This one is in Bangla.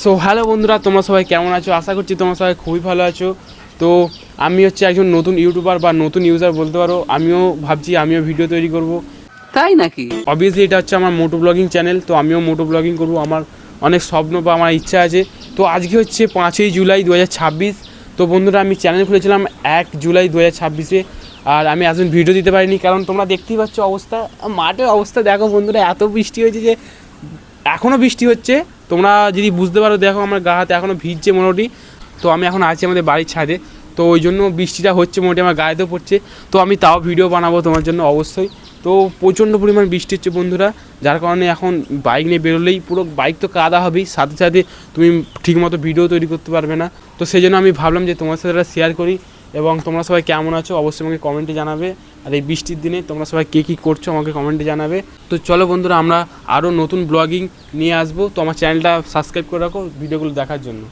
সো হ্যালো বন্ধুরা, তোমরা সবাই কেমন আছো? আশা করছি তোমরা সবাই খুবই ভালো আছো। তো আমি হচ্ছে একজন নতুন ইউটিউবার বা নতুন ইউজার বলতে পারো। আমিও ভাবছি আমিও ভিডিও তৈরি করব। তাই নাকি? অবভিয়াসলি এটা হচ্ছে আমার মোটো ব্লগিং চ্যানেল, তো আমিও মোটো ব্লগিং করব। আমার অনেক স্বপ্ন বা আমার ইচ্ছা আছে। তো আজকে হচ্ছে 5ই জুলাই 2026। তো বন্ধুরা, আমি চ্যানেল খুলেছিলাম 1 জুলাই 2026-এ। আর আমি এখন ভিডিও দিতে পারিনি, কারণ তোমরা দেখতেই পাচ্ছ অবস্থা, মাঠের অবস্থা দেখো বন্ধুরা, এত বৃষ্টি হয়েছে যে এখনও বৃষ্টি হচ্ছে। তোমরা যদি বুঝতে পারো, দেখো আমার গা হাতে এখনও ভিজছে মোটামুটি। তো আমি এখন আছি আমাদের বাড়ির ছাদে, তো ওই জন্য বৃষ্টিটা হচ্ছে মোটামুটি আমার গায়েতেও পড়ছে। তো আমি তাও ভিডিও বানাবো তোমার জন্য অবশ্যই। তো প্রচণ্ড পরিমাণ বৃষ্টি হচ্ছে বন্ধুরা, যার কারণে এখন বাইক নিয়ে বেরোলেই পুরো বাইক তো কাদা হবেই, সাথে সাথে তুমি ঠিকমতো ভিডিও তৈরি করতে পারবে না। তো সেই জন্য আমি ভাবলাম যে তোমার সাথে শেয়ার করি। এবং তোমরা সবাই কেমন আছো অবশ্যই আমাকে কমেন্টে জানাবে। আর এই বৃষ্টির দিনে তোমরা সবাই কে কী করছো আমাকে কমেন্টে জানাবে। তো চলো বন্ধুরা, আমরা আরও নতুন ব্লগিং নিয়ে আসবো। তো আমার চ্যানেলটা সাবস্ক্রাইব করে রাখো ভিডিওগুলো দেখার জন্য।